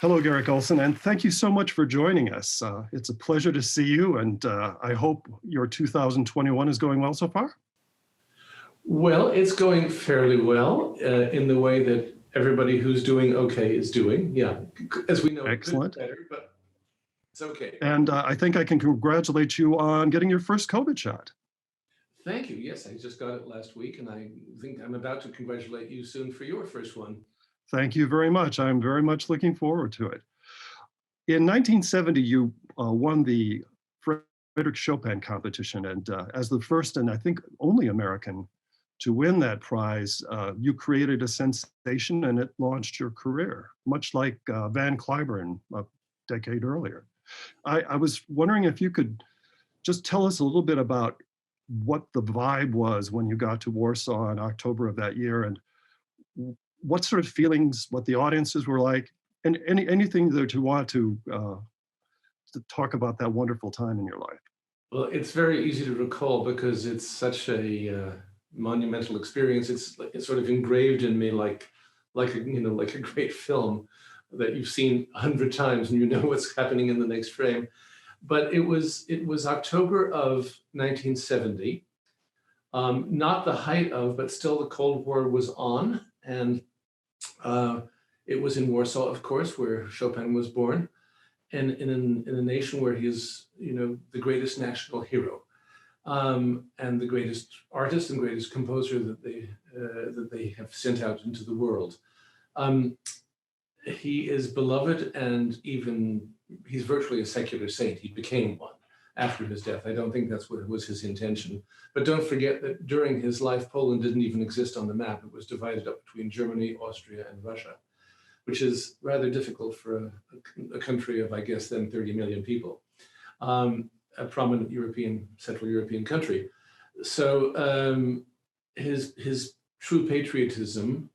Hello, Garrick Ohlsson, and thank you so much for joining us. It's a pleasure to see you, and I hope your 2021 is going well so far. Well, it's going fairly well in the way that everybody who's doing okay is doing. Yeah, as we know, excellent. Better, but it's okay. And I think I can congratulate you on getting your first COVID shot. Thank you. Yes, I just got it last week, and I think I'm about to congratulate you soon for your first one. Thank you very much. I'm very much looking forward to it. In 1970, you won the Frédéric Chopin competition, and as the first and I think only American to win that prize, you created a sensation and it launched your career, much like Van Cliburn a decade earlier. I was wondering if you could just tell us a little bit about what the vibe was when you got to Warsaw in October of that year, and what sort of feelings, what the audiences were like, and anything that you want to talk about that wonderful time in your life. Well, it's very easy to recall because it's such a monumental experience. It's sort of engraved in me like a great film that you've seen 100 times and you know what's happening in the next frame. But it was October of 1970, not the height of, but still the Cold War was on, and it was in Warsaw, of course, where Chopin was born, and in a nation where he is, the greatest national hero, and the greatest artist and greatest composer that they have sent out into the world. He is beloved, and even he's virtually a secular saint. He became one after his death. I don't think that's what was his intention. But don't forget that during his life, Poland didn't even exist on the map. It was divided up between Germany, Austria, and Russia, which is rather difficult for a country of, I guess, then 30 million people, a prominent Central European country. So his true patriotism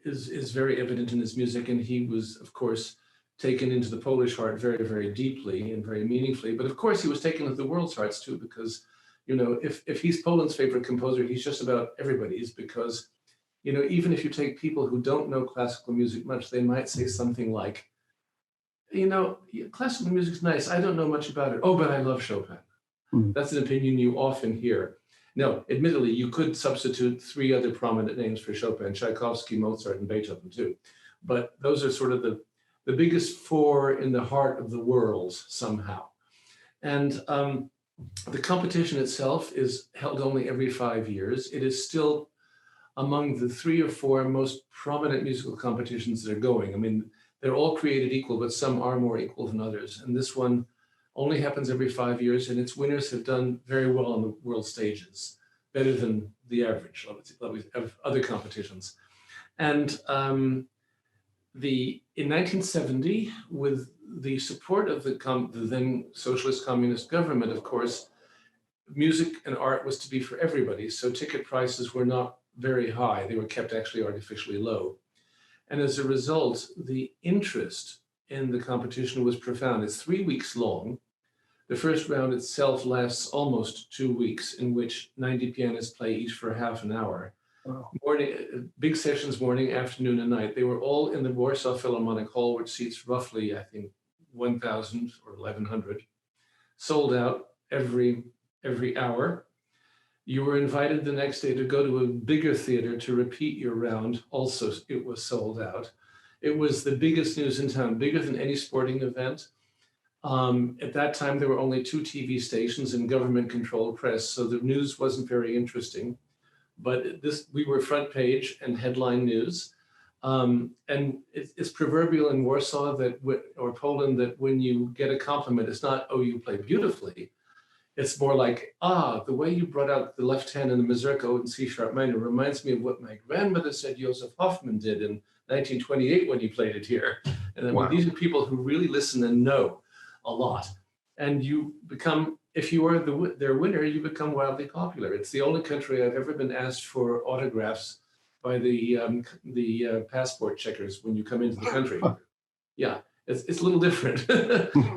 is very evident in his music, and he was, of course, taken into the Polish heart very, very deeply and very meaningfully. But of course, he was taken into the world's hearts too, because, if he's Poland's favorite composer, he's just about everybody's, because, even if you take people who don't know classical music much, they might say something like, classical music's nice. I don't know much about it. Oh, but I love Chopin. Mm. That's an opinion you often hear. No, admittedly, you could substitute 3 other prominent names for Chopin: Tchaikovsky, Mozart, and Beethoven too. But those are sort of the biggest 4 in the heart of the world somehow. And the competition itself is held only every 5 years. It is still among the 3 or 4 most prominent musical competitions that are going. I mean, they're all created equal, but some are more equal than others. And this one only happens every 5 years, and its winners have done very well on the world stages, better than the average of other competitions. And in 1970, with the support of the then socialist communist government, of course, music and art was to be for everybody. So ticket prices were not very high. They were kept actually artificially low. And as a result, the interest in the competition was profound. It's 3 weeks long. The first round itself lasts almost 2 weeks, in which 90 pianists play each for half an hour. Wow. Big sessions, morning, afternoon, and night. They were all in the Warsaw Philharmonic Hall, which seats roughly, I think, 1,000 or 1,100. Sold out every hour. You were invited the next day to go to a bigger theater to repeat your round. Also, it was sold out. It was the biggest news in town, bigger than any sporting event. At that time, there were only 2 TV stations and government-controlled press, so the news wasn't very interesting. But we were front page and headline news. And it's proverbial in Warsaw or Poland that when you get a compliment, it's not, oh, you play beautifully. It's more like, the way you brought out the left hand in the Mazurka in C sharp minor reminds me of what my grandmother said Joseph Hoffman did in 1928 when he played it here. And I mean, Wow. these are people who really listen and know a lot. And you become, if you are their winner, you become wildly popular. It's the only country I've ever been asked for autographs by the passport checkers when you come into the country. Yeah, it's a little different.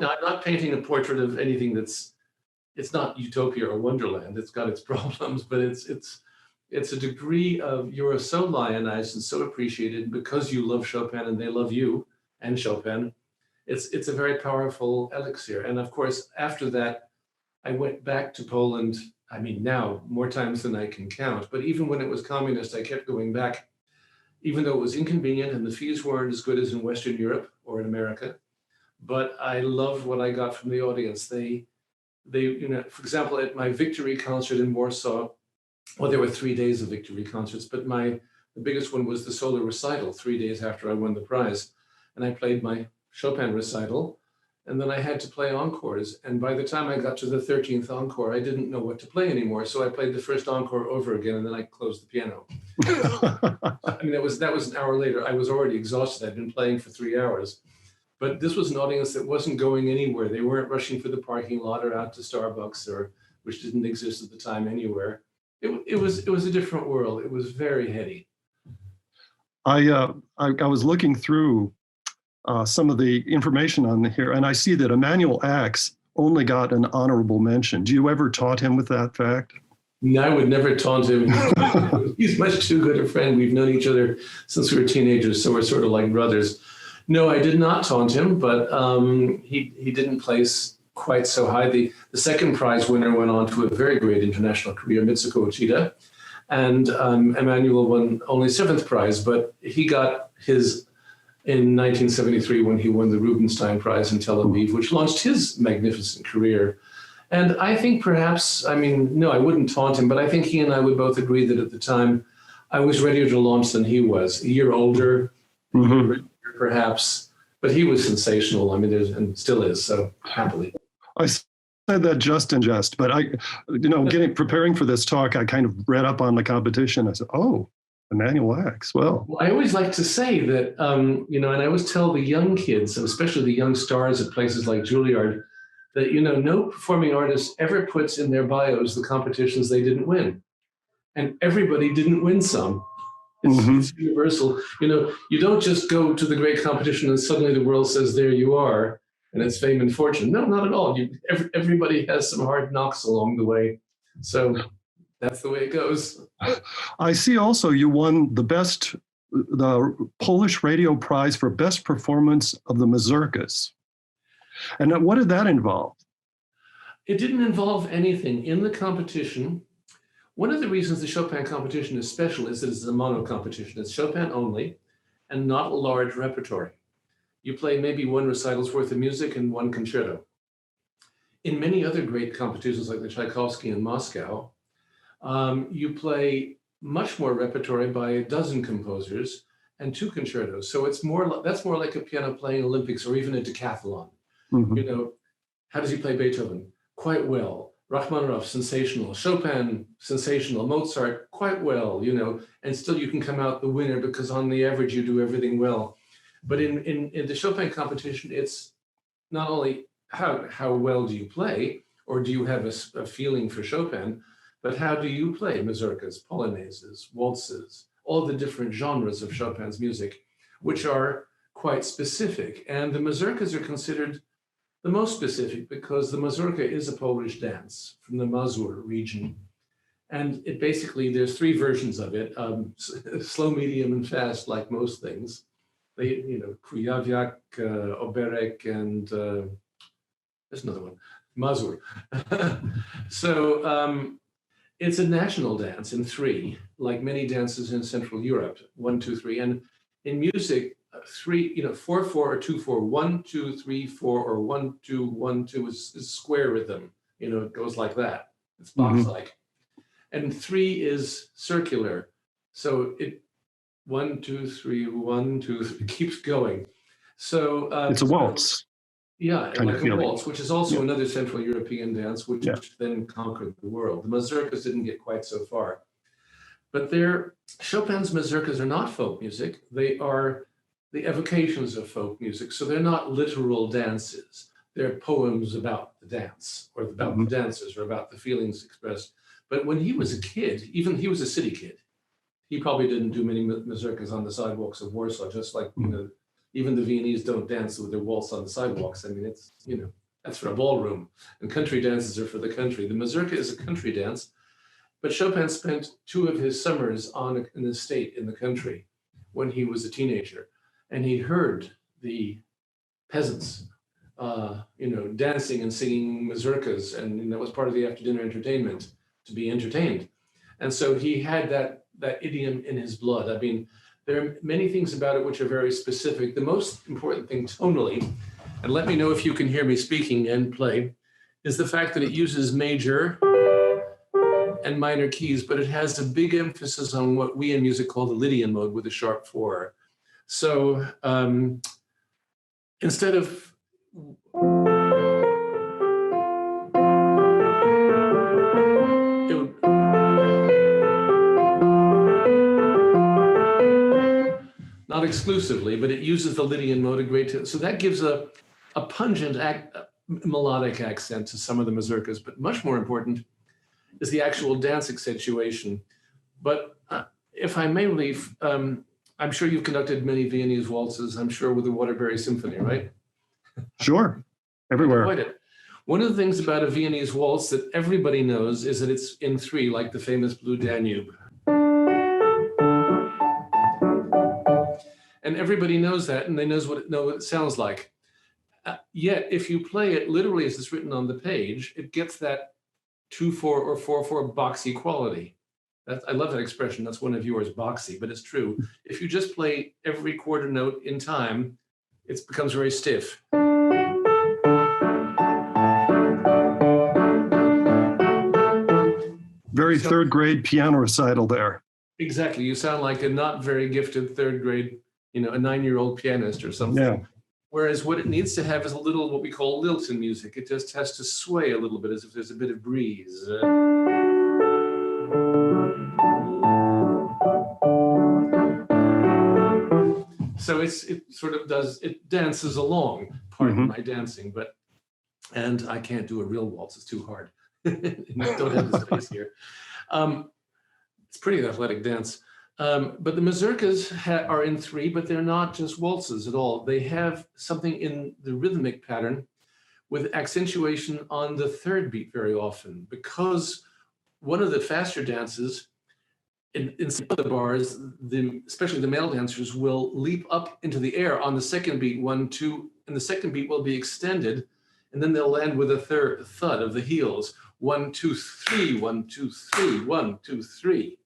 Now, I'm not painting a portrait of anything it's not utopia or wonderland. It's got its problems, but it's a degree of, you're so lionized and so appreciated because you love Chopin and they love you and Chopin. It's a very powerful elixir. And of course, after that, I went back to Poland. I mean, now more times than I can count, but even when it was communist, I kept going back, even though it was inconvenient and the fees weren't as good as in Western Europe or in America. But I loved what I got from the audience. They, for example, at my victory concert in Warsaw, well, there were 3 days of victory concerts, but the biggest one was the solo recital 3 days after I won the prize. And I played my Chopin recital, and then I had to play encores. And by the time I got to the 13th encore, I didn't know what to play anymore. So I played the first encore over again, and then I closed the piano. I mean, that was an hour later. I was already exhausted. I'd been playing for 3 hours. But this was an audience that wasn't going anywhere. They weren't rushing for the parking lot or out to Starbucks, which didn't exist at the time anywhere. It was a different world. It was very heady. I was looking through some of the information on here, and I see that Emanuel Ax only got an honorable mention. Do you ever taunt him with that fact? No, I would never taunt him. He's much too good a friend. We've known each other since we were teenagers, so we're sort of like brothers. No, I did not taunt him, but he didn't place quite so high. The second prize winner went on to a very great international career, Mitsuko Uchida, and Emanuel won only 7th prize, but he got his in 1973 when he won the Rubinstein Prize in Tel Aviv, which launched his magnificent career. And I think perhaps, I mean, no, I wouldn't taunt him, but I think he and I would both agree that at the time I was readier to launch than he was. A year older, perhaps, but he was sensational. I mean, and still is, so happily. I said that just in jest, but preparing for this talk, I kind of read up on the competition. I said, oh, Emanuel Ax, well. I always like to say that, and I always tell the young kids, and especially the young stars at places like Juilliard, that, no performing artist ever puts in their bios the competitions they didn't win. And everybody didn't win some. It's universal. You don't just go to the great competition and suddenly the world says, there you are, and it's fame and fortune. No, not at all. Everybody has some hard knocks along the way. So that's the way it goes. I see also you won the Polish Radio Prize for Best Performance of the Mazurkas. And what did that involve? It didn't involve anything in the competition. One of the reasons the Chopin competition is special is that it's a mono competition. It's Chopin only and not a large repertory. You play maybe one recital's worth of music and one concerto. In many other great competitions like the Tchaikovsky in Moscow, you play much more repertory by a dozen composers and 2 concertos. So that's more like a piano playing Olympics or even a decathlon. How does he play Beethoven? Quite well. Rachmaninoff, sensational. Chopin, sensational. Mozart, quite well, and still you can come out the winner because on the average you do everything well. But in the Chopin competition, it's not only how well do you play, or do you have a feeling for Chopin, but how do you play Mazurkas, Polonaises, waltzes, all the different genres of Chopin's music, which are quite specific. And the Mazurkas are considered the most specific because the Mazurka is a Polish dance from the Mazur region. And it basically, there's 3 versions of it, slow, medium, and fast, like most things. Kujawiak, Oberek, and there's another one, Mazur. So it's a national dance in 3, like many dances in Central Europe, 1, 2, 3. And in music, 3, 4, 4 or 2, 4, 1, 2, 3, 4, or 1, 2, 1, 2 is square rhythm. It goes like that. It's box-like. And 3 is circular. So it 1, 2, 3, 1, 2, 3, keeps going. So it's a waltz. Yeah, and kind of like a feeling. waltz, which is also another Central European dance, which Yeah. then conquered the world. The mazurkas didn't get quite so far. But Chopin's mazurkas are not folk music. They are the evocations of folk music. So they're not literal dances. They're poems about the dance, or about the dancers, or about the feelings expressed. But when he was a kid, even he was a city kid, he probably didn't do many mazurkas on the sidewalks of Warsaw, just like, even the Viennese don't dance with their waltz on the sidewalks. I mean, it's, that's for a ballroom, and country dances are for the country. The mazurka is a country dance, but Chopin spent 2 of his summers on an estate in the country when he was a teenager, and he heard the peasants, dancing and singing mazurkas, and that was part of the after-dinner entertainment, to be entertained. And so he had that idiom in his blood. I mean, there are many things about it which are very specific. The most important thing tonally, and let me know if you can hear me speaking and play, is the fact that it uses major and minor keys, but it has a big emphasis on what we in music call the Lydian mode with a sharp 4. So instead of not exclusively, but it uses the Lydian mode a great deal. So that gives a pungent melodic accent to some of the mazurkas, but much more important is the actual dance accentuation. But if I may, Leif, I'm sure you've conducted many Viennese waltzes, I'm sure with the Waterbury Symphony, right? Sure, everywhere. One of the things about a Viennese waltz that everybody knows is that it's in 3, like the famous Blue Danube. And everybody knows that, and they know what it sounds like. Yet, if you play it literally as it's written on the page, it gets that 2/4 or 4/4 boxy quality. I love that expression. That's one of yours, boxy, but it's true. If you just play every quarter note in time, it becomes very stiff. Very third grade piano recital there. Exactly. You sound like a not very gifted third grade, a 9-year-old pianist or something. Yeah. Whereas what it needs to have is a little what we call lilt in music. It just has to sway a little bit as if there's a bit of breeze. So it dances along, pardon my dancing, and I can't do a real waltz, it's too hard. Don't have the space here. It's pretty athletic dance. But the mazurkas are in 3, but they're not just waltzes at all. They have something in the rhythmic pattern with accentuation on the 3rd beat very often, because one of the faster dances in some of the bars, especially the male dancers, will leap up into the air on the 2nd beat, 1, 2, and the 2nd beat will be extended, and then they'll land with a thud of the heels. 1, 2, 3, 1, 2, 3, 1, 2, 3.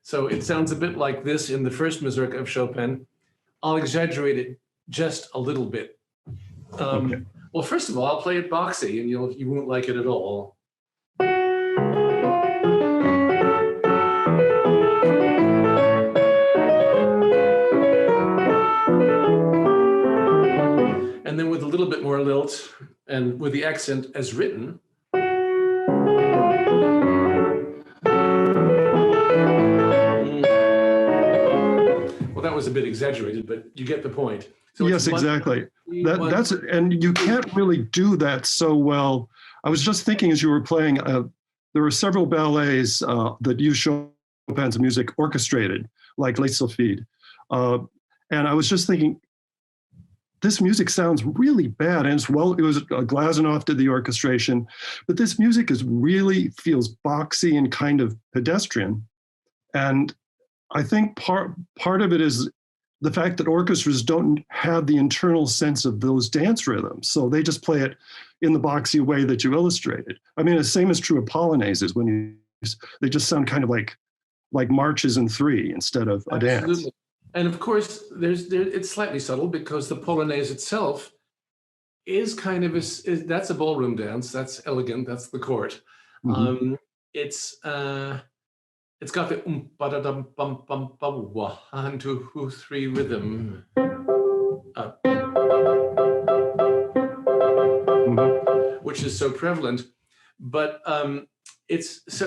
So it sounds a bit like this in the first mazurka of Chopin. I'll exaggerate it just a little bit. Okay. Well, first of all, I'll play it boxy, and you won't like it at all. And then with a little bit more lilt, and with the accent as written. Well, that was a bit exaggerated, but you get the point. So yes, exactly. That's and you can't really do that so well. I was just thinking as you were playing, there were several ballets that use Chopin's music orchestrated, like Les Sylphides. And I was just thinking, this music sounds really bad. And it was Glazunov did the orchestration, but this music really feels boxy and kind of pedestrian. And I think part of it is the fact that orchestras don't have the internal sense of those dance rhythms. So they just play it in the boxy way that you illustrated. I mean, the same is true of Polonaises they just sound kind of like marches in 3 instead of a dance. And of course, it's slightly subtle because the Polonaise itself is kind of that's a ballroom dance. That's elegant. That's the court. It's got the ba-da-dum bum bum bum 1, 2, 3 rhythm. which is so prevalent. But it's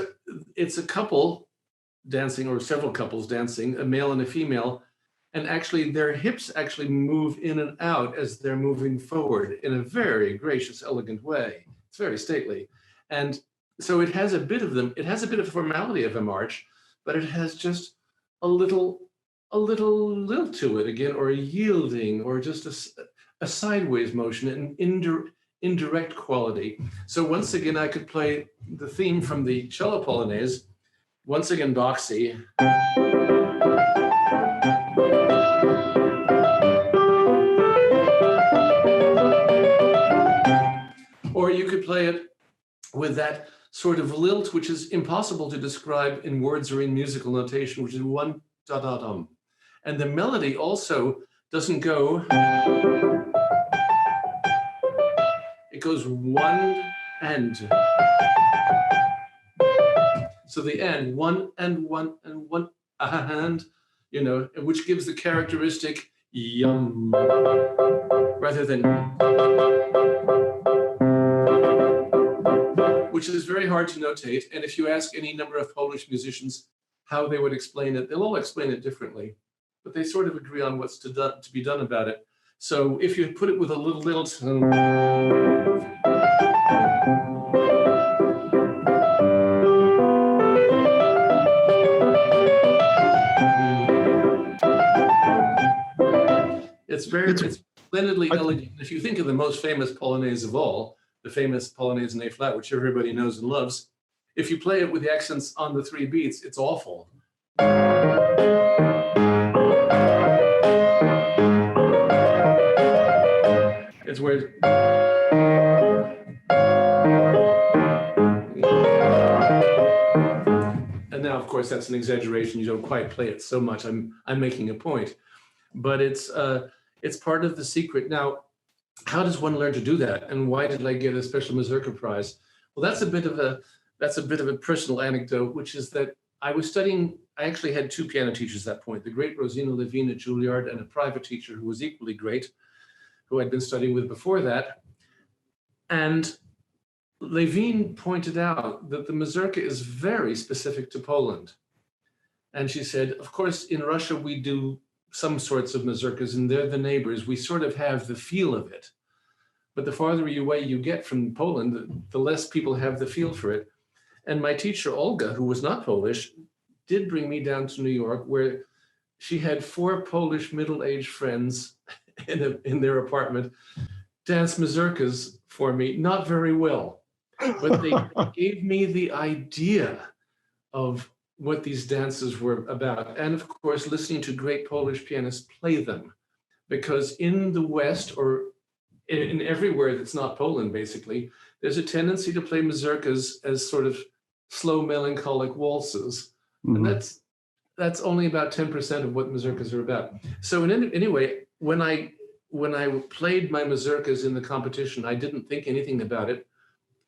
a couple dancing, or several couples dancing, a male and a female, and actually their hips actually move in and out as they're moving forward in a very gracious, elegant way. It's very stately. And so it has a bit of them, it has a bit of formality of a march, but it has just a little lilt to it again, or a yielding, or just a sideways motion, an indirect quality. So once again, I could play the theme from the cello Polonaise, once again, boxy. Or you could play it with that sort of lilt, which is impossible to describe in words or in musical notation, which is one da-da-dum. And the melody also doesn't go, it goes one and. So the and, one and one and one and, you know, which gives the characteristic yum, rather than, which is very hard to notate. And if you ask any number of Polish musicians how they would explain it, they'll all explain it differently, but they sort of agree on what's to be done about it. So if you put it with a little lilt, it's splendidly elegant. If you think of the most famous Polonaise of all, the famous Polonaise in A flat, which everybody knows and loves, if you play it with the accents on the 3 beats, it's awful. It's where and now, of course, that's an exaggeration. You don't quite play it so much. I'm making a point, but it's part of the secret. Now, how does one learn to do that? And why did I get a special Mazurka prize? Well, that's a bit of a personal anecdote, which is that I was studying. I actually had 2 piano teachers at that point: the great Rosina Levine at Juilliard, and a private teacher who was equally great, who I'd been studying with before that. And Levine pointed out that the Mazurka is very specific to Poland. And she said, of course, in Russia, we do some sorts of Mazurkas, and they're the neighbors. We sort of have the feel of it. But the farther away you get from Poland, the less people have the feel for it. And my teacher, Olga, who was not Polish, did bring me down to New York, where she had 4 Polish middle-aged friends in their apartment dance mazurkas for me, not very well, but they gave me the idea of what these dances were about. And of course, listening to great Polish pianists play them, because in the West, or in everywhere that's not Poland, basically, there's a tendency to play mazurkas as sort of slow, melancholic waltzes. Mm-hmm. And that's only about 10% of what mazurkas are about. So anyway, when I played my mazurkas in the competition, I didn't think anything about it,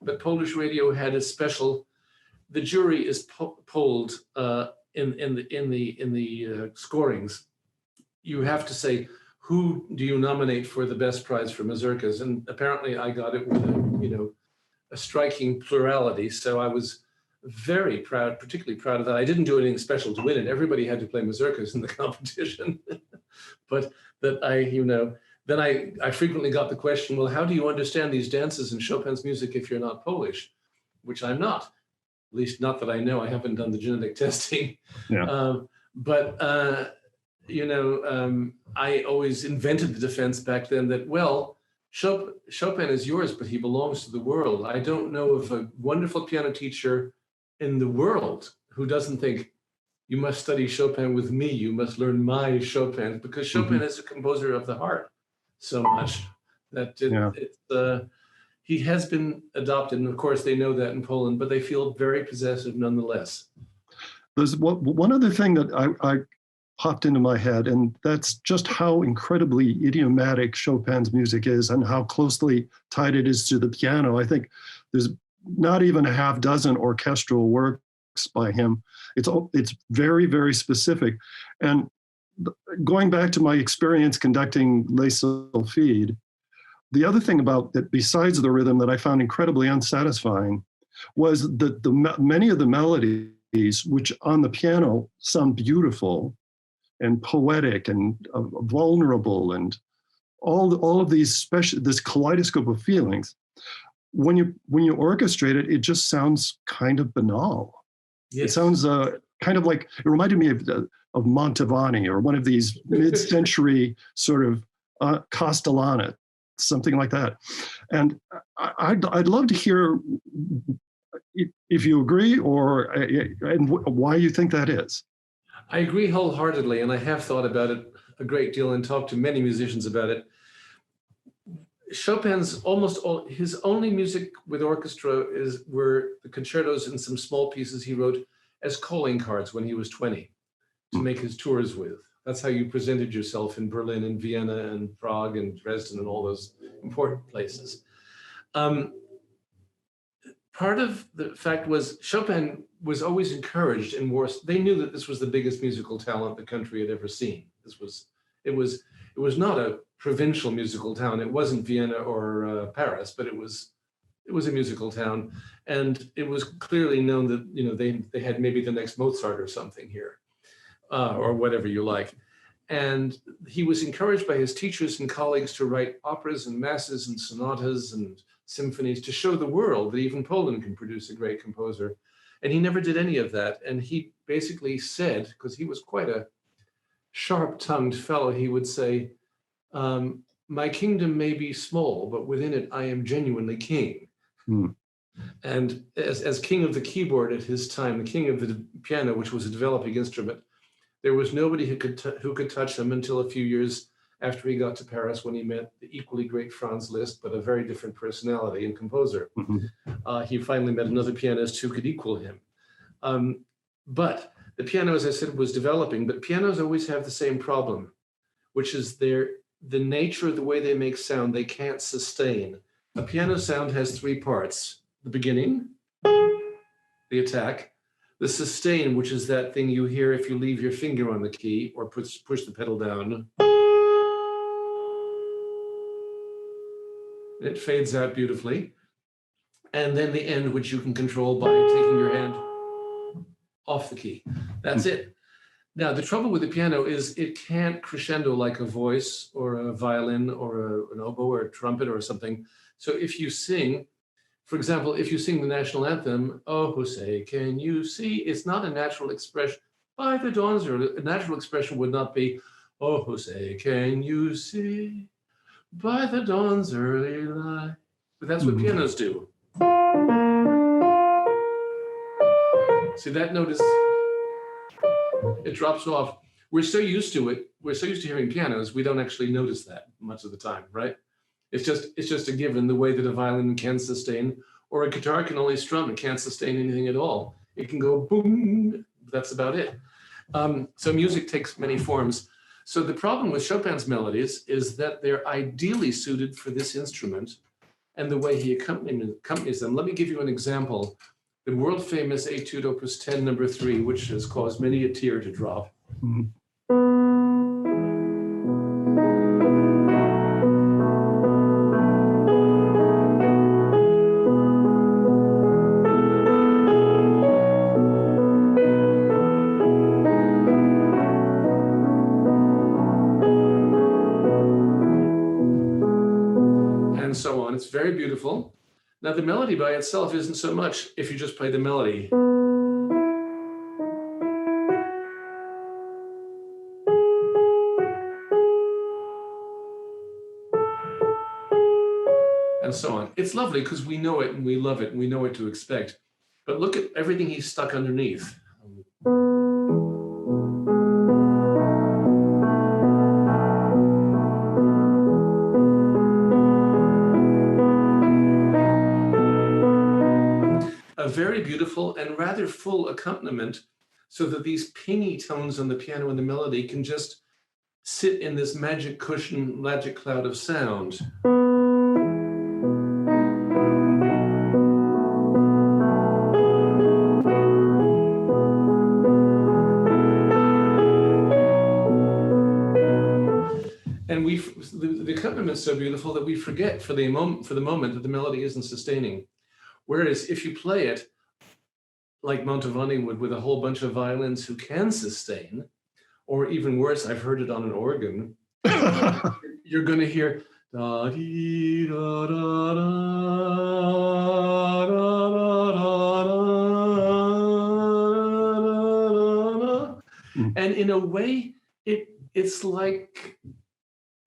but Polish radio had a special. The jury is polled in the scorings. You have to say, who do you nominate for the best prize for mazurkas? And apparently, I got it with a striking plurality. So I was very proud, particularly proud of that. I didn't do anything special to win it. Everybody had to play mazurkas in the competition, but that then I frequently got the question, well, how do you understand these dances in Chopin's music if you're not Polish? Which I'm not, at least not that I know. I haven't done the genetic testing. Yeah. I always invented the defense back then that, well, Chopin is yours, but he belongs to the world. I don't know of a wonderful piano teacher in the world who doesn't think, you must study Chopin with me, you must learn my Chopin, because Chopin is a composer of the heart so much that he has been adopted. And of course, they know that in Poland, but they feel very possessive nonetheless. There's one other thing that I popped into my head, and that's just how incredibly idiomatic Chopin's music is and how closely tied it is to the piano. I think there's not even a half dozen orchestral works by him. It's very, very specific. And going back to my experience conducting Les Sylphides, the other thing about that, besides the rhythm, that I found incredibly unsatisfying was that many of the melodies, which on the piano sound beautiful and poetic and vulnerable and all of these this kaleidoscope of feelings, when you orchestrate it, it just sounds kind of banal. Yes. It sounds kind of like, it reminded me of Mantovani or one of these mid-century sort of Castellana, something like that. And I'd love to hear if you agree and why you think that is. I agree wholeheartedly, and I have thought about it a great deal and talked to many musicians about it. Chopin's his only music with orchestra were the concertos and some small pieces he wrote as calling cards when he was 20 to make his tours with. That's how you presented yourself in Berlin and Vienna and Prague and Dresden and all those important places. Part of the fact was Chopin was always encouraged in Warsaw. They knew that this was the biggest musical talent the country had ever seen. It was not a provincial musical town. It wasn't Vienna or Paris, but it was a musical town, and it was clearly known that they had maybe the next Mozart or something here, or whatever you like. And he was encouraged by his teachers and colleagues to write operas and masses and sonatas and symphonies to show the world that even Poland can produce a great composer. And he never did any of that. And he basically said, because he was quite a sharp-tongued fellow, he would say, my kingdom may be small, but within it I am genuinely king. And as king of the keyboard at his time, the king of the piano, which was a developing instrument, there was nobody who could touch him until a few years after he got to Paris, when he met the equally great Franz Liszt, but a very different personality and composer. He finally met another pianist who could equal him. But the piano, as I said, was developing, but pianos always have the same problem, which is the nature of the way they make sound, they can't sustain. A piano sound has three parts: the beginning, the attack, the sustain, which is that thing you hear if you leave your finger on the key or push the pedal down. It fades out beautifully. And then the end, which you can control by taking your hand off the key. That's it. Now, the trouble with the piano is it can't crescendo like a voice or a violin or an oboe or a trumpet or something. So if you sing, for example, if you sing the national anthem, "Oh, Jose, can you see?" It's not a natural expression. By the dawn's early, a natural expression would not be, "Oh, Jose, can you see? By the dawn's early light." But that's what pianos do. See, that note it drops off. We're so used to it. We're so used to hearing pianos, we don't actually notice that much of the time, right? It's just a given, the way that a violin can sustain, or a guitar can only strum. It can't sustain anything at all. It can go boom. That's about it. So music takes many forms. So the problem with Chopin's melodies is that they're ideally suited for this instrument and the way he accompanies them. Let me give you an example. The world-famous Etude Opus 10, number 3, which has caused many a tear to drop. And so on. It's very beautiful. Now, the melody by itself isn't so much if you just play the melody. And so on. It's lovely because we know it and we love it and we know what to expect. But look at everything he's stuck underneath. A very beautiful and rather full accompaniment, so that these pingy tones on the piano and the melody can just sit in this magic cushion, magic cloud of sound. and the accompaniment is so beautiful that we forget for the moment that the melody isn't sustaining. Whereas if you play it like Mantovani would, with a whole bunch of violins who can sustain, or even worse, I've heard it on an organ, you're going to hear da dee da da da da da, and in a way, it's like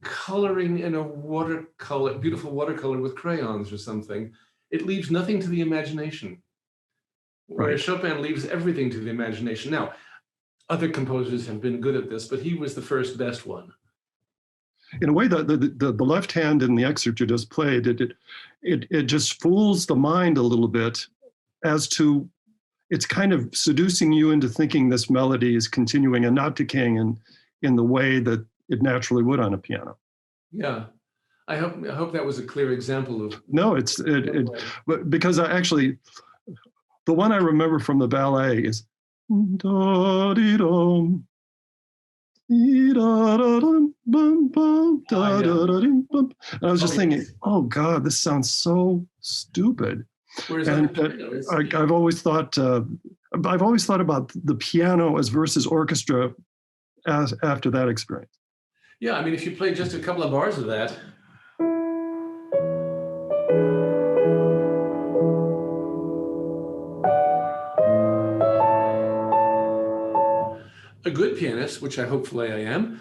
coloring in a watercolor, beautiful watercolor with crayons or something. It leaves nothing to the imagination. Whereas Chopin leaves everything to the imagination. Now, other composers have been good at this, but he was the first best one. In a way, the left hand in the excerpt you just played, it just fools the mind a little bit as to, it's kind of seducing you into thinking this melody is continuing and not decaying in the way that it naturally would on a piano. Yeah. I hope that was a clear example of. No, but because the one I remember from the ballet is da dee dum, dee da da dum, bum bum, da da da dum, bum. And I was just thinking, oh God, this sounds so stupid. And I've always thought about the piano as versus orchestra after that experience. Yeah, I mean, if you play just a couple of bars of that. A good pianist, which hopefully I am,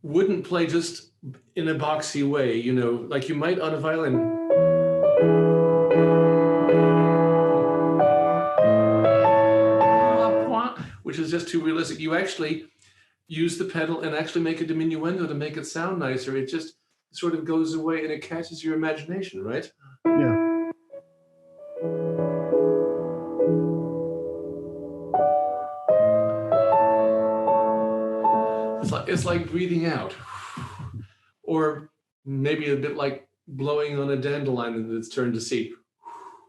wouldn't play just in a boxy way, you know, like you might on a violin. Which is just too realistic. You actually use the pedal and actually make a diminuendo to make it sound nicer. It just sort of goes away and it catches your imagination, right? Yeah. It's like breathing out, or maybe a bit like blowing on a dandelion that's turned to seed.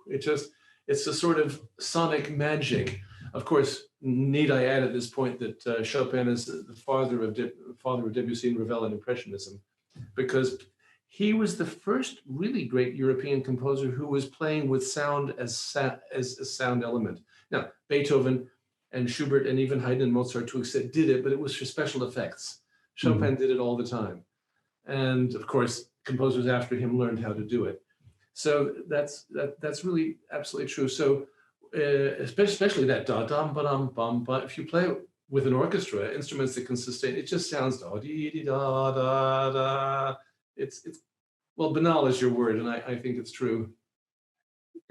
It's a sort of sonic magic. Of course, need I add at this point that Chopin is the father of Debussy and Ravel and Impressionism, because he was the first really great European composer who was playing with sound as a sound element. Now, Beethoven and Schubert and even Haydn and Mozart to extent did it, but it was for special effects. Chopin did it all the time. And of course, composers after him learned how to do it. So that's really absolutely true. So especially that da dum ba dum bum ba, if you play with an orchestra, instruments that can sustain, it just sounds da dee dee da da da. It's well, banal is your word, and I think it's true.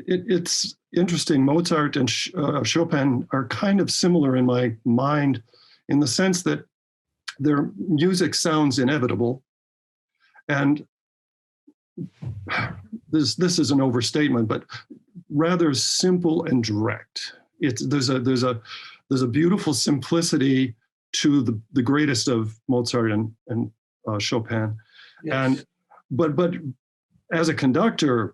It's interesting. Mozart and Chopin are kind of similar in my mind, in the sense that their music sounds inevitable, and this is an overstatement, but rather simple and direct. There's a beautiful simplicity to the greatest of Mozart and Chopin, yes. But as a conductor,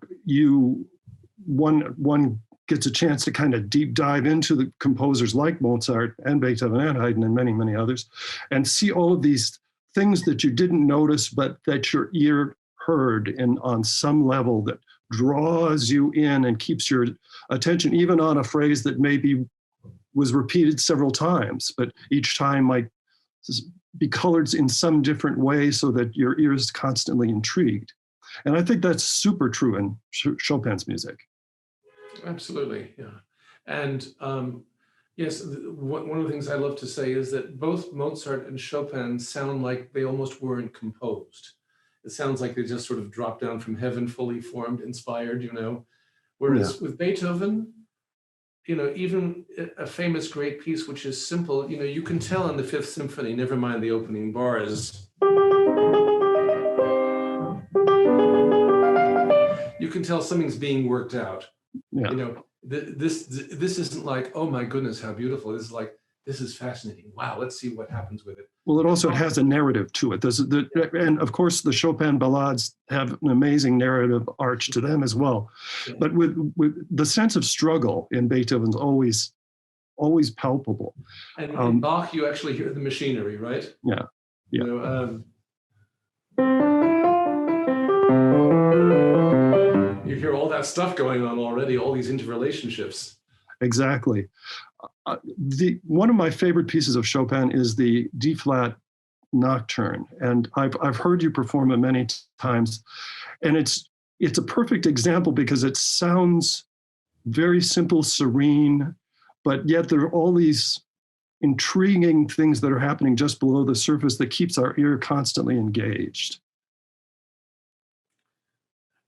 one gets a chance to kind of deep dive into the composers like Mozart and Beethoven and Haydn and many, many others, and see all of these things that you didn't notice, but that your ear heard on some level that draws you in and keeps your attention, even on a phrase that maybe was repeated several times, but each time might be colored in some different way so that your ear is constantly intrigued. And I think that's super true in Chopin's music. Absolutely, yeah. And yes, one of the things I love to say is that both Mozart and Chopin sound like they almost weren't composed. It sounds like they just sort of dropped down from heaven, fully formed, inspired, you know. Whereas with Beethoven, you know, even a famous great piece, which is simple, you know, you can tell in the Fifth Symphony, never mind the opening bars, you can tell something's being worked out. Yeah. You know, this isn't like, oh my goodness, how beautiful. This is like, this is fascinating. Wow, let's see what happens with it. Well, it also has a narrative to it. And of course, the Chopin ballades have an amazing narrative arch to them as well. Yeah. But with the sense of struggle in Beethoven's always palpable. And in Bach, you actually hear the machinery, right? Yeah. Yeah. You know, You hear all that stuff going on already, all these interrelationships. Exactly. One of my favorite pieces of Chopin is the D-flat Nocturne, and I've heard you perform it many times, and it's a perfect example because it sounds very simple, serene, but yet there are all these intriguing things that are happening just below the surface that keeps our ear constantly engaged.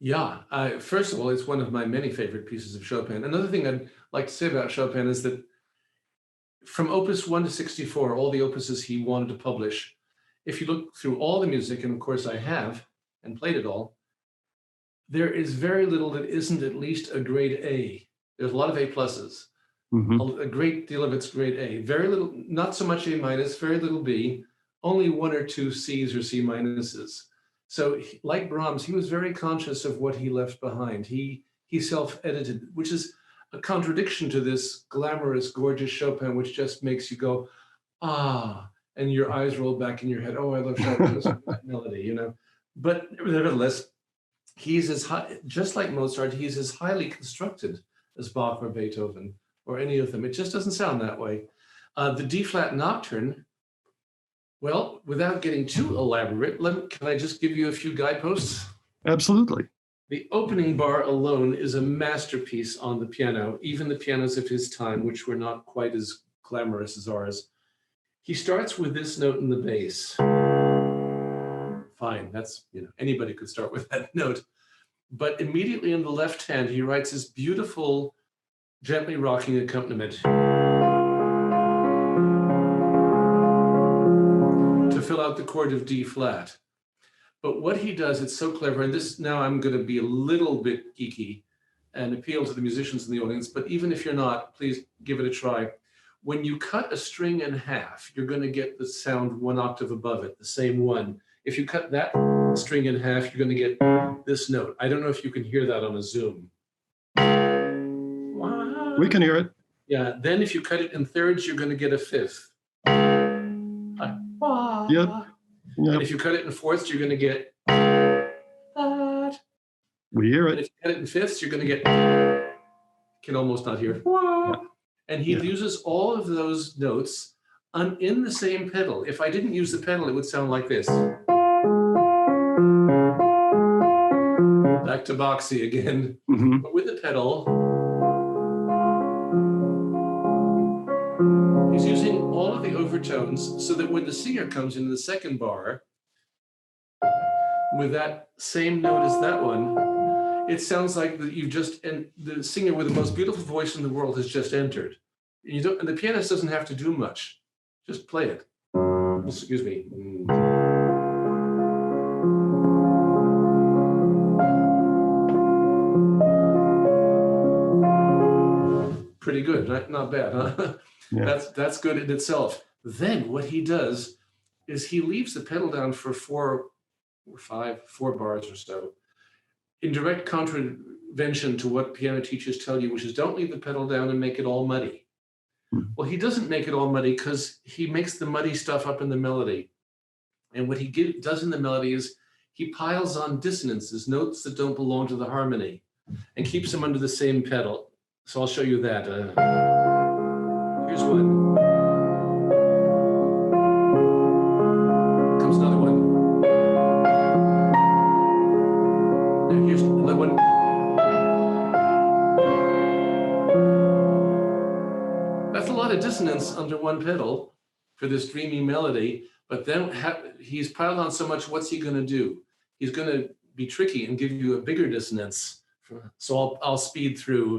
Yeah, first of all, it's one of my many favorite pieces of Chopin. Another thing I'd like to say about Chopin is that from Opus 1 to 64, all the opuses he wanted to publish, if you look through all the music, and of course I have, and played it all, there is very little that isn't at least a grade A. There's a lot of A pluses. Mm-hmm. A great deal of it's grade A. Very little, not so much A minus, very little B, only 1 or 2 C's or C minuses. So like Brahms, he was very conscious of what he left behind. He self-edited, which is a contradiction to this glamorous, gorgeous Chopin, which just makes you go, ah, and your eyes roll back in your head. Oh, I love Chopin's that melody, you know. But nevertheless, he's as high, just like Mozart, he's as highly constructed as Bach or Beethoven or any of them. It just doesn't sound that way. The D-flat Nocturne, well, without getting too elaborate, can I just give you a few guideposts? Absolutely. The opening bar alone is a masterpiece on the piano, even the pianos of his time, which were not quite as glamorous as ours. He starts with this note in the bass. Fine, that's, you know, anybody could start with that note. But immediately in the left hand, he writes this beautiful, gently rocking accompaniment to fill out the chord of D flat. But what he does, it's so clever, and this, now I'm going to be a little bit geeky and appeal to the musicians in the audience, but even if you're not, please give it a try. When you cut a string in half, you're going to get the sound 1 octave above it, the same one. If you cut that string in half, you're going to get this note. I don't know if you can hear that on a Zoom. We can hear it. Yeah, then if you cut it in thirds, you're going to get a 5th. Yep. And if you cut it in fourths, you're going to get that. We hear And it. if you cut it in fifths, you're going to get, can almost not hear. And he uses all of those notes in the same pedal. If I didn't use the pedal, it would sound like this. Back to boxy again. Mm-hmm. But with the pedal, he's using all of the overtones so that when the singer comes in the second bar with that same note as that one, it sounds like that you've just, and the singer with the most beautiful voice in the world has just entered. And the pianist doesn't have to do much. Just play it. Excuse me. Pretty good, right? Not bad, huh? Yeah. That's good in itself. Then what he does is he leaves the pedal down for 4 bars or so, in direct contravention to what piano teachers tell you, which is don't leave the pedal down and make it all muddy. Well, he doesn't make it all muddy because he makes the muddy stuff up in the melody. And what he does in the melody is he piles on dissonances, notes that don't belong to the harmony, and keeps them under the same pedal. So I'll show you that. Here's one. Comes another one. And here's another one. That's a lot of dissonance under one pedal for this dreamy melody, but then he's piled on so much, what's he going to do? He's going to be tricky and give you a bigger dissonance. So I'll speed through.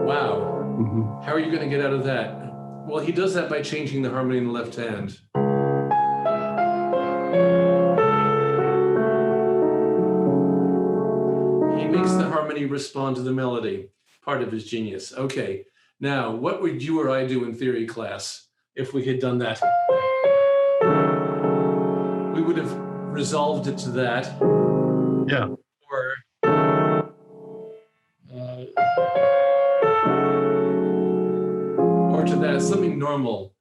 Wow. Mm-hmm. How are you going to get out of that? Well, he does that by changing the harmony in the left hand. He makes the harmony respond to the melody. Part of his genius. Okay. Now, what would you or I do in theory class if we had done that? We would have resolved it to that. Yeah. Or to something normal.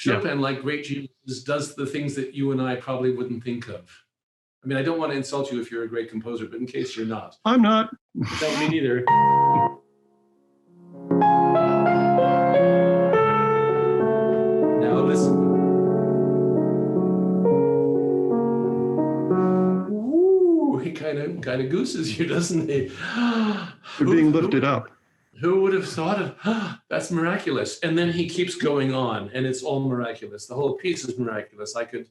Yeah. Chopin, like great geniuses, does the things that you and I probably wouldn't think of. I mean, I don't want to insult you if you're a great composer, but in case you're not. I'm not. No, me neither. Now listen. Ooh, he kind of gooses you, doesn't he? You're being lifted up. Who would have thought of, that's miraculous. And then he keeps going on, and it's all miraculous. The whole piece is miraculous. I could,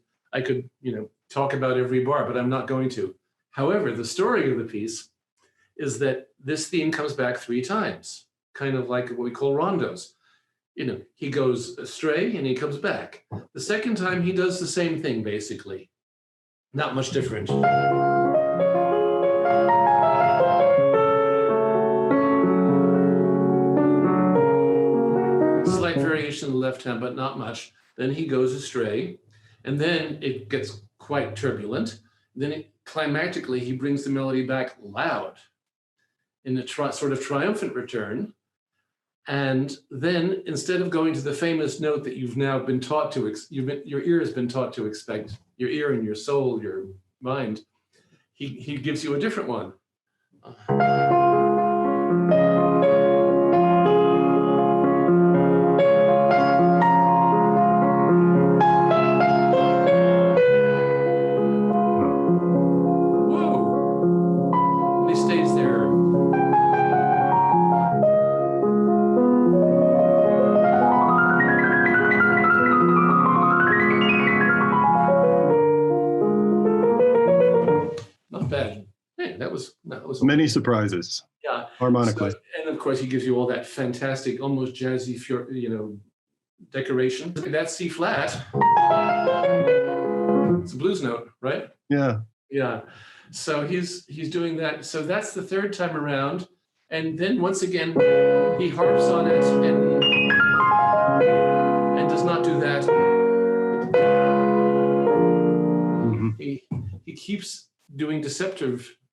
talk about every bar, but I'm not going to. However, the story of the piece is that this theme comes back 3 times, kind of like what we call rondos. He goes astray and he comes back. The second time he does the same thing, basically. Not much different. Slight variation in the left hand, but not much. Then he goes astray, and then it gets quite turbulent. Then climactically, he brings the melody back loud in a sort of triumphant return. And then instead of going to the famous note that you've now been taught to, your ear has been taught to expect, your ear and your soul, your mind, he gives you a different one. Whoa! And he stays there. Not bad. Hey, that was Many surprises. Yeah. Harmonically. So, and of course, he gives you all that fantastic, almost jazzy, decoration. That's C flat. It's a blues note, right? Yeah. Yeah. So he's doing that. So that's the 3rd time around, and then once again he harps on it and does not do that. Mm-hmm. He keeps doing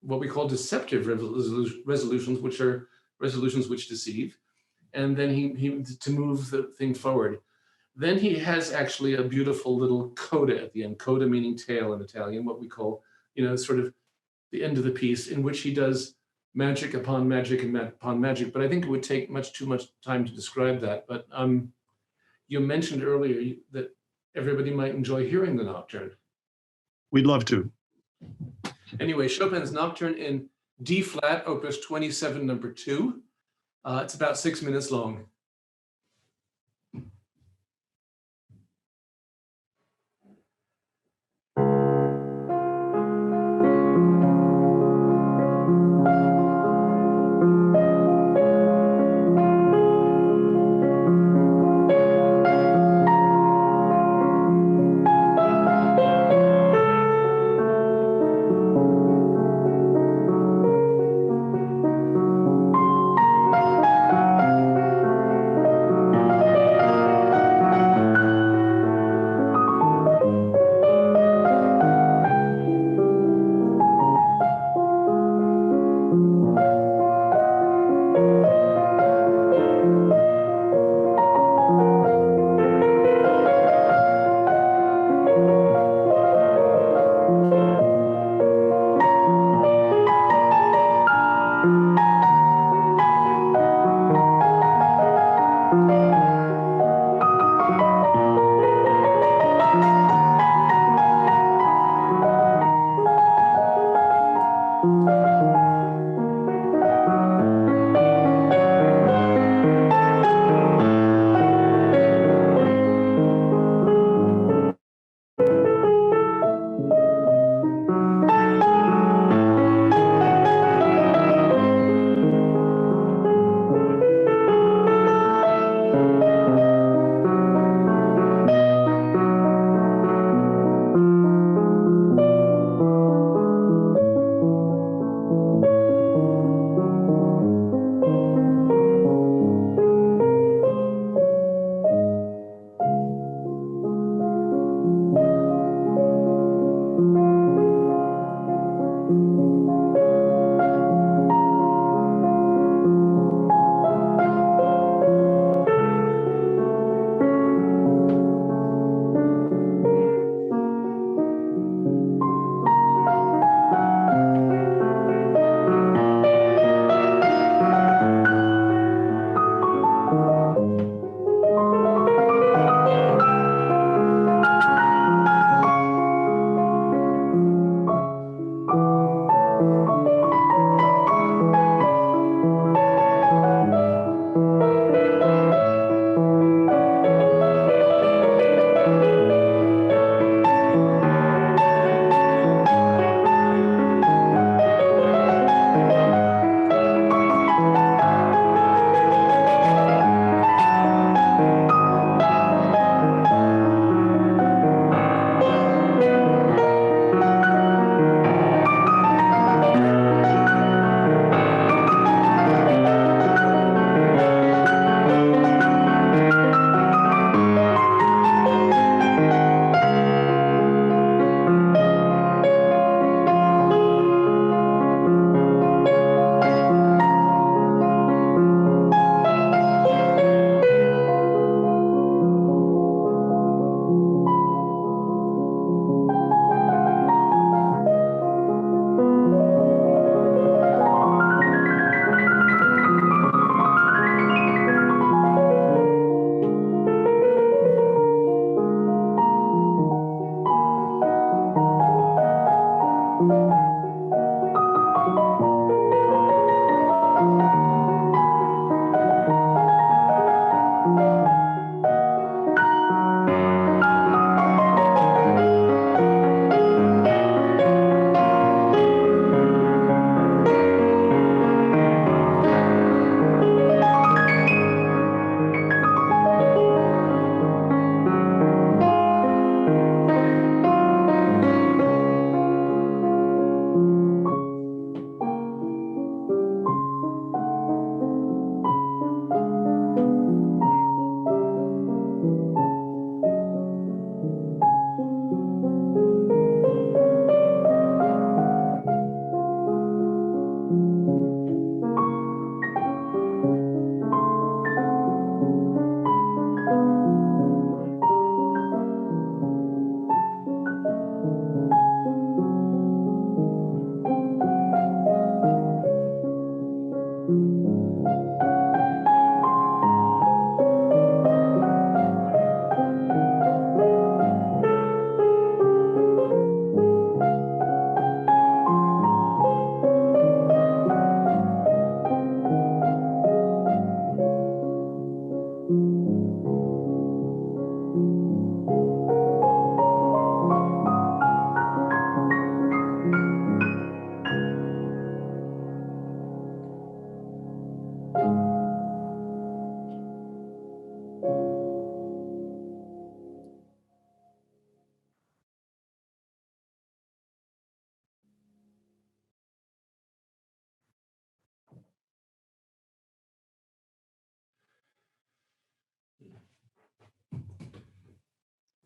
what we call deceptive resolutions, which are resolutions which deceive, and then he to move the thing forward. Then he has actually a beautiful little coda at the end. Coda meaning tail in Italian, what we call, sort of the end of the piece, in which he does magic upon magic and upon magic. But I think it would take too much time to describe that. But you mentioned earlier that everybody might enjoy hearing the Nocturne. We'd love to. Anyway, Chopin's Nocturne in D flat, Opus 27, number 2. It's about 6 minutes long.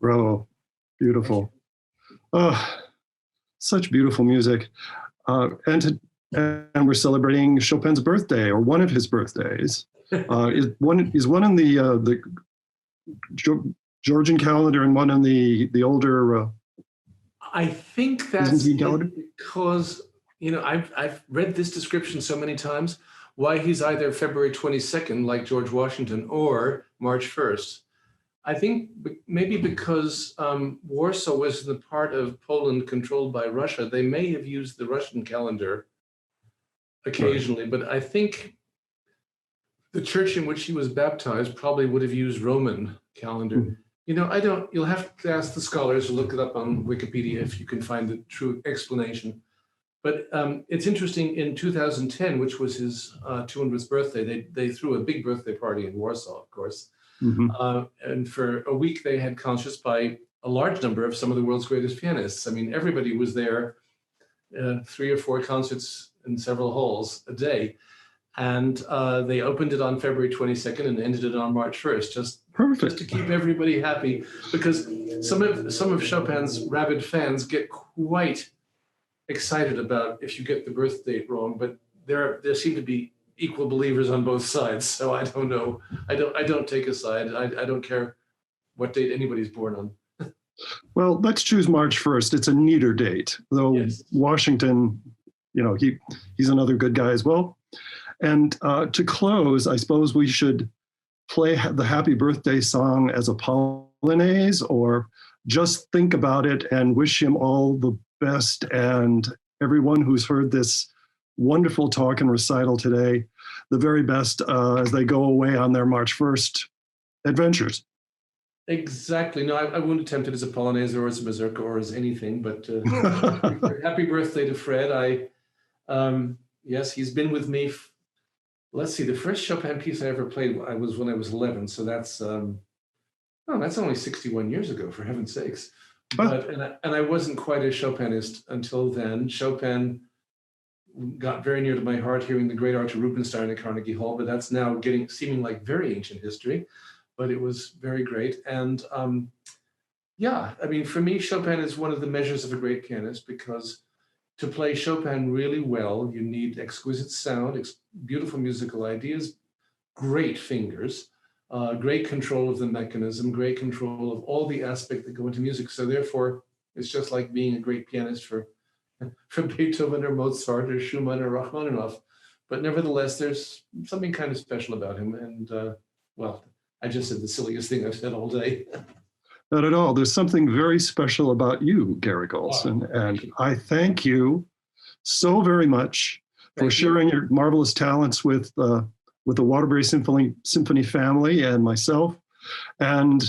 Oh, beautiful. Oh, such beautiful music. And we're celebrating Chopin's birthday, or one of his birthdays. Is one in the Georgian calendar and one in the older I think that's Byzantine calendar? because, you know, I've read this description so many times, why he's either February 22nd, like George Washington, or March 1st. I think maybe because Warsaw was the part of Poland controlled by Russia, they may have used the Russian calendar occasionally, but I think the church in which he was baptized probably would have used Roman calendar. You know, you'll have to ask the scholars, look it up on Wikipedia if you can find the true explanation. But it's interesting, in 2010, which was his 200th birthday, they threw a big birthday party in Warsaw, of course. And for a week, they had concerts by a large number of some of the world's greatest pianists. I mean, everybody was there, 3 or 4 concerts in several halls a day. And they opened it on February 22nd and ended it on March 1st, just to keep everybody happy, because some of Chopin's rabid fans get quite excited about if you get the birth date wrong, but there seem to be equal believers on both sides. So I don't know. I don't take a side. I don't care what date anybody's born on. Well, let's choose March 1st. It's a neater date, though. Yes. Washington, you know, he's another good guy as well. And to close, I suppose we should play the happy birthday song as a Polonaise, or just think about it and wish him all the best, and everyone who's heard this wonderful talk and recital today, the very best as they go away on their March 1st adventures. Exactly. No, I wouldn't attempt it as a Polonaise or as a Mazurka or as anything, but happy birthday to Fred. Yes, he's been with me. Let's see, the first Chopin piece I ever played was when I was 11. So that's only 61 years ago, for heaven's sakes. But, and I wasn't quite a Chopinist until then. Chopin got very near to my heart hearing the great Arthur Rubinstein at Carnegie Hall, but that's now seeming like very ancient history, but it was very great. And yeah, I mean, for me, Chopin is one of the measures of a great pianist, because to play Chopin really well, you need exquisite sound, beautiful musical ideas, great fingers, great control of the mechanism, great control of all the aspects that go into music. So therefore, it's just like being a great pianist for Beethoven or Mozart or Schumann or Rachmaninoff. But nevertheless, there's something kind of special about him. And well, I just said the silliest thing I've said all day. Not at all. There's something very special about you, Garrick Ohlsson, and I thank you so very much for sharing your marvelous talents with the Waterbury Symphony family and myself. And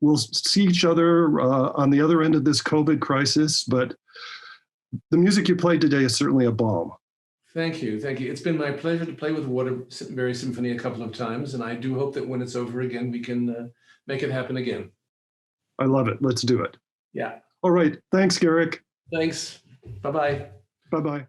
we'll see each other on the other end of this COVID crisis, but the music you played today is certainly a balm. Thank you. Thank you. It's been my pleasure to play with the Waterbury Symphony a couple of times, and I do hope that when it's over again, we can make it happen again. I love it. Let's do it. Yeah. All right. Thanks, Garrick. Thanks. Bye-bye. Bye-bye.